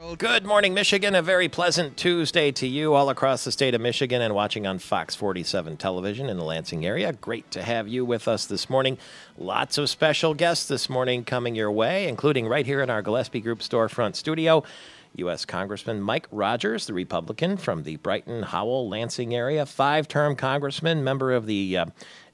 Well, good morning, Michigan. A very pleasant Tuesday to you all across the state of Michigan and watching on Fox 47 television in the Lansing area. Great to have you with us this morning. Lots of special guests this morning coming your way, including right here in our Gillespie Group storefront studio, U.S. Congressman Mike Rogers, the Republican from the Brighton, Howell, Lansing area, five-term congressman, member of the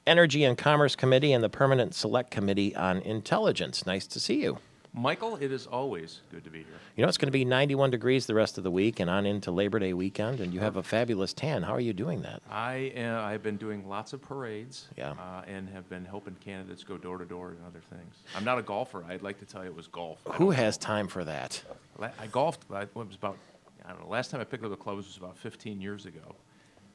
Energy and Commerce Committee and the Permanent Select Committee on Intelligence. Nice to see you. Michael, it is always good to be here. You know, it's going to be 91 degrees the rest of the week and on into Labor Day weekend, and you have a fabulous tan. How are you doing that? I've been doing lots of parades and have been helping candidates go door to door and other things. I'm not a golfer. I'd like to tell you it was golf. Who has time for that? I golfed, it was about, I don't know, last time I picked up the clubs was about 15 years ago.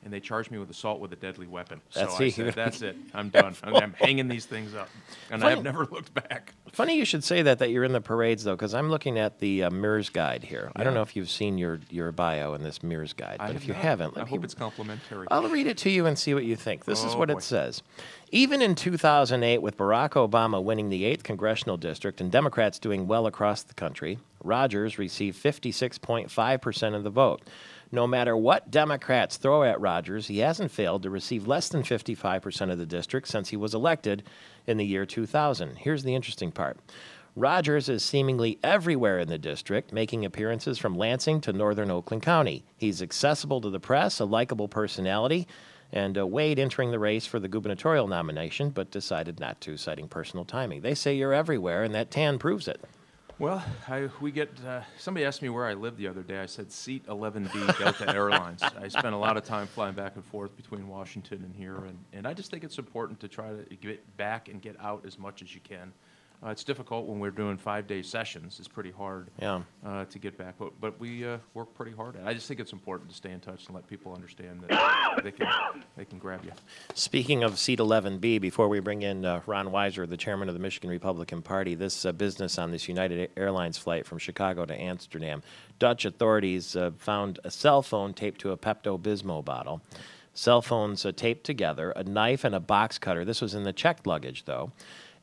And they charged me with assault with a deadly weapon. So I said, that's it. I'm done. I'm hanging these things up. And I have never looked back. Funny you should say that you're in the parades, though, because I'm looking at the Mirrors Guide here. Yeah. I don't know if you've seen your bio in this Mirrors Guide, but if you haven't, I hope it's complimentary. I'll read it to you and see what you think. This is what it says. Even in 2008, with Barack Obama winning the 8th Congressional District and Democrats doing well across the country, Rogers received 56.5% of the vote. No matter what Democrats throw at Rogers, he hasn't failed to receive less than 55% of the district since he was elected in the year 2000. Here's the interesting part. Rogers is seemingly everywhere in the district, making appearances from Lansing to northern Oakland County. He's accessible to the press, a likable personality, and Wade entering the race for the gubernatorial nomination, but decided not to, citing personal timing. They say you're everywhere, and that tan proves it. Well, somebody asked me where I lived the other day. I said seat 11B, Delta Airlines. I spent a lot of time flying back and forth between Washington and here, and I just think it's important to try to get back and get out as much as you can. It's difficult when we're doing 5-day sessions. It's pretty hard to get back, but we work pretty hard. I just think it's important to stay in touch and let people understand that they can grab you. Speaking of seat 11B, before we bring in Ron Weiser, the chairman of the Michigan Republican Party, this business on this United Airlines flight from Chicago to Amsterdam, Dutch authorities found a cell phone taped to a Pepto-Bismol bottle. Cell phones taped together, a knife and a box cutter. This was in the checked luggage, though.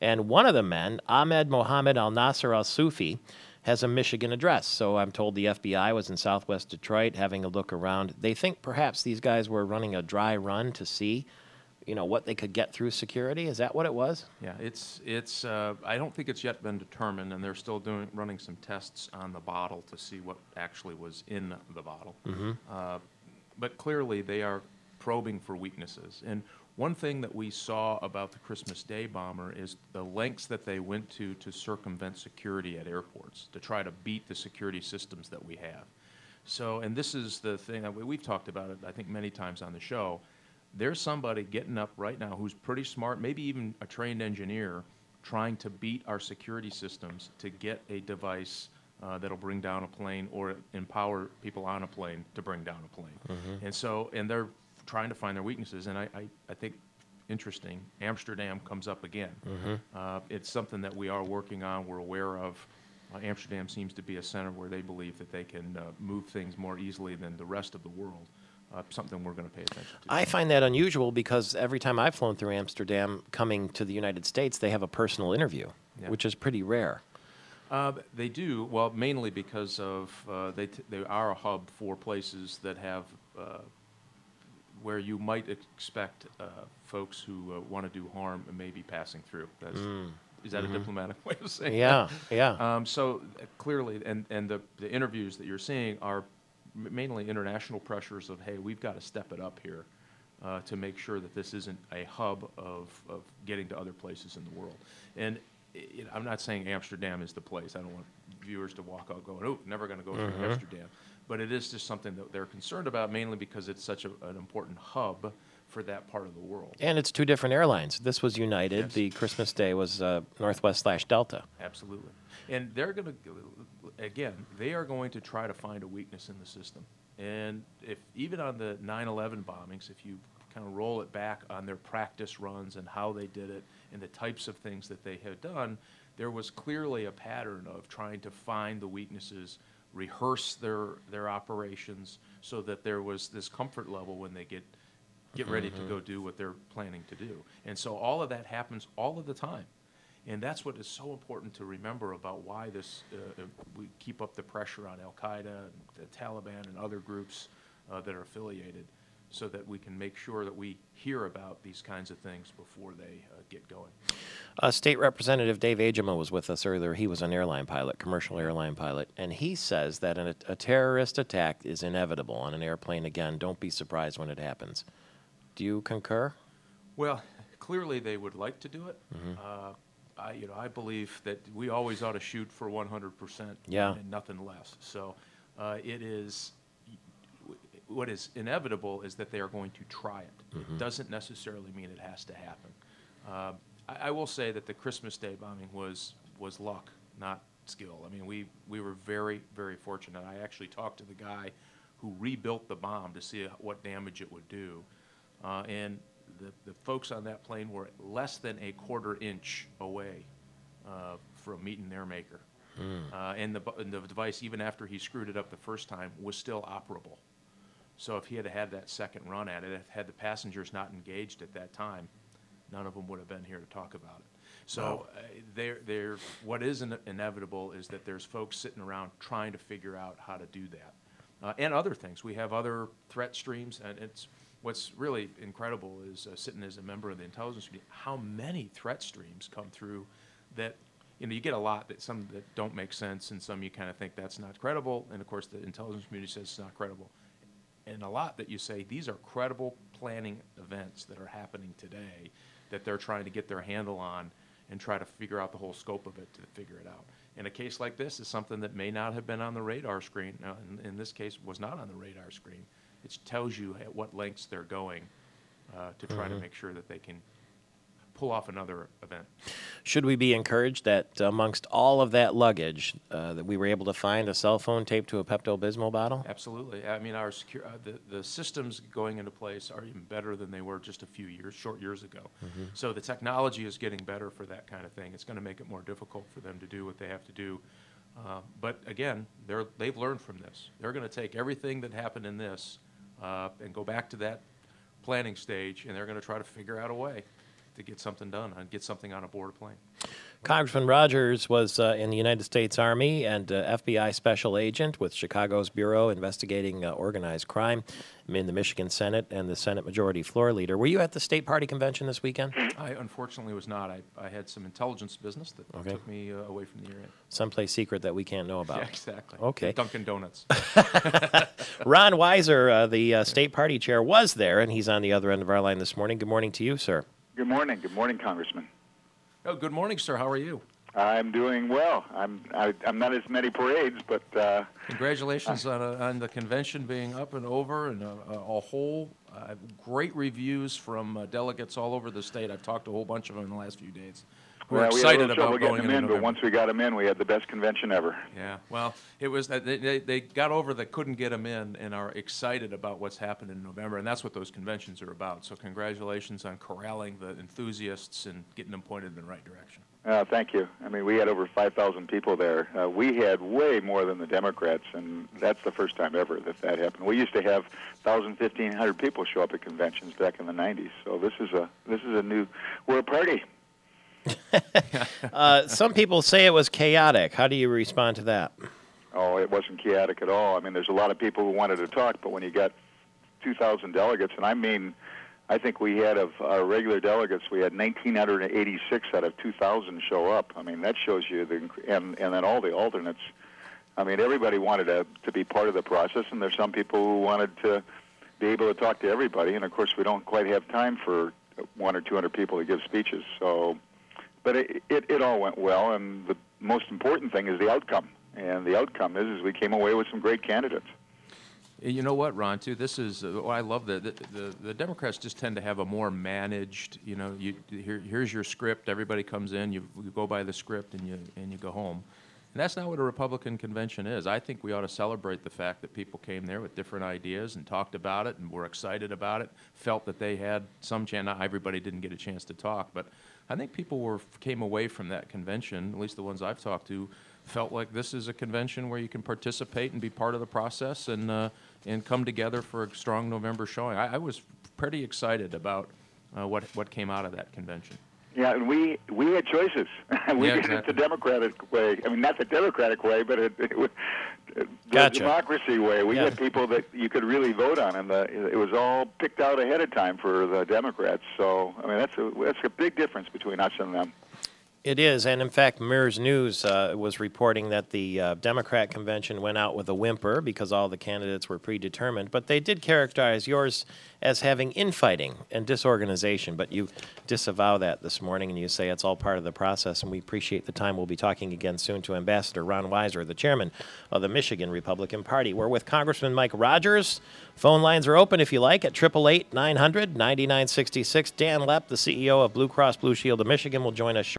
And one of the men, Ahmed Mohammed al-Nasser al-Sufi, has a Michigan address. So I'm told the FBI was in southwest Detroit having a look around. They think perhaps these guys were running a dry run to see, what they could get through security. Is that what it was? Yeah, it's. I don't think it's yet been determined, and they're still running some tests on the bottle to see what actually was in the bottle. Mm-hmm. But clearly they are probing for weaknesses. And one thing that we saw about the Christmas Day bomber is the lengths that they went to circumvent security at airports, to try to beat the security systems that we have. So, and this is the thing, we've talked about it, I think, many times on the show. There's somebody getting up right now who's pretty smart, maybe even a trained engineer, trying to beat our security systems to get a device that'll bring down a plane or empower people on a plane to bring down a plane. Mm-hmm. And they're trying to find their weaknesses, and I think, interesting, Amsterdam comes up again. Mm-hmm. It's something that we are working on, we're aware of. Amsterdam seems to be a center where they believe that they can move things more easily than the rest of the world, something we're going to pay attention to. I find that unusual because every time I've flown through Amsterdam coming to the United States, they have a personal interview, which is pretty rare. They do, well, mainly because of they are a hub for places that have where you might expect folks who want to do harm and may be passing through. Is that a diplomatic way of saying that? Yeah. So clearly, and the interviews that you're seeing are mainly international pressures of, hey, we've got to step it up here to make sure that this isn't a hub of getting to other places in the world. And I'm not saying Amsterdam is the place. I don't want viewers to walk out going, oh, never going to go through Amsterdam. But it is just something that they're concerned about, mainly because it's such an important hub for that part of the world. And it's two different airlines. This was United. Yes. The Christmas Day was Northwest/Delta. Absolutely. And they're going to, again, they are going to try to find a weakness in the system. And if even on the 9/11 bombings, if you kind of roll it back on their practice runs and how they did it and the types of things that they had done, there was clearly a pattern of trying to find the weaknesses, rehearse their operations so that there was this comfort level when they get ready to go do what they're planning to do. And so all of that happens all of the time. And that's what is so important to remember about why we keep up the pressure on Al-Qaeda, and the Taliban, and other groups that are affiliated, so that we can make sure that we hear about these kinds of things before they get going. State Representative Dave Agema was with us earlier. He was an airline pilot, commercial airline pilot, and he says that a terrorist attack is inevitable on an airplane again. Don't be surprised when it happens. Do you concur? Well, clearly they would like to do it. I believe that we always ought to shoot for 100% and nothing less. So what is inevitable is that they are going to try it. It doesn't necessarily mean it has to happen. I will say that the Christmas Day bombing was luck, not skill. I mean, we were very, very fortunate. I actually talked to the guy who rebuilt the bomb to see what damage it would do. And the folks on that plane were less than a quarter inch away from meeting their maker. And the device, even after he screwed it up the first time, was still operable. So if he had had that second run at it, had the passengers not engaged at that time, none of them would have been here to talk about it. So what is inevitable is that there's folks sitting around trying to figure out how to do that. And other things. We have other threat streams, and what's really incredible is sitting as a member of the intelligence community, how many threat streams come through that, you get a lot some that don't make sense, and some you kind of think that's not credible, and of course the intelligence community says it's not credible. And a lot that you say, these are credible planning events that are happening today that they're trying to get their handle on and try to figure out the whole scope of it to figure it out. And a case like this is something that may not have been on the radar screen. Now, in this case, was not on the radar screen. It tells you at what lengths they're going to try to make sure that they can pull off another event. Should we be encouraged that amongst all of that luggage that we were able to find a cell phone taped to a Pepto-Bismol bottle? Absolutely. I mean, our the systems going into place are even better than they were just a few short years ago. So the technology is getting better for that kind of thing. It's going to make it more difficult for them to do what they have to do. But again, they've learned from this. They're going to take everything that happened in this and go back to that planning stage, and they're going to try to figure out a way to get something done and get something on a board plane. Congressman Rogers was in the United States Army and FBI special agent with Chicago's Bureau investigating organized crime in the Michigan Senate and the Senate Majority Floor Leader. Were you at the State Party Convention this weekend? I unfortunately was not. I had some intelligence business that took me away from the area. Someplace secret that we can't know about. Yeah, exactly. Okay. Dunkin' Donuts. Ron Weiser, the State Party Chair, was there, and he's on the other end of our line this morning. Good morning to you, sir. Good morning. Good morning, Congressman. Oh, good morning, sir. How are you? I'm doing well. I'm not as many parades, but congratulations on the convention being up and over, and a whole great reviews from delegates all over the state. I've talked to a whole bunch of them in the last few days. We're excited about going in, but once we got them in, we had the best convention ever. Yeah, well, it was they got over that couldn't get them in and are excited about what's happened in November, and that's what those conventions are about. So congratulations on corralling the enthusiasts and getting them pointed in the right direction. Thank you. I mean, we had over 5,000 people there. We had way more than the Democrats, and that's the first time ever that happened. We used to have 1,000, 1,500 people show up at conventions back in the 90s. So this is a new, we're a party. Some people say it was chaotic. How do you respond to that? Oh, it wasn't chaotic at all. I mean, there's a lot of people who wanted to talk, but when you got 2,000 delegates, and I think we had of our regular delegates, we had 1,986 out of 2,000 show up. I mean, that shows you and then all the alternates. I mean, everybody wanted to be part of the process, and there's some people who wanted to be able to talk to everybody, and of course we don't quite have time for 100 or 200 people to give speeches. So, but it all went well, and the most important thing is the outcome. And the outcome is we came away with some great candidates. You know what, Ron, too, this is, I love the Democrats just tend to have a more managed, here's your script, everybody comes in, you go by the script and you go home. And that's not what a Republican convention is. I think we ought to celebrate the fact that people came there with different ideas and talked about it and were excited about it, felt that they had some chance. Not everybody didn't get a chance to talk, but I think people came away from that convention, at least the ones I've talked to, felt like this is a convention where you can participate and be part of the process and come together for a strong November showing. I was pretty excited about what came out of that convention. Yeah, and we had choices. We Yeah, did exactly. it the Democratic way. I mean, not the Democratic way, but it was the Gotcha. democracy way. We Yeah. had people that you could really vote on, and it was all picked out ahead of time for the Democrats. So, I mean, that's a big difference between us and them. It is, and in fact, Mirrors News was reporting that the Democrat convention went out with a whimper because all the candidates were predetermined, but they did characterize yours as having infighting and disorganization, but you disavow that this morning, and you say it's all part of the process, and we appreciate the time. We'll be talking again soon to Ambassador Ron Weiser, the chairman of the Michigan Republican Party. We're with Congressman Mike Rogers. Phone lines are open if you like at 888-900-9966. Dan Lepp, the CEO of Blue Cross Blue Shield of Michigan, will join us shortly.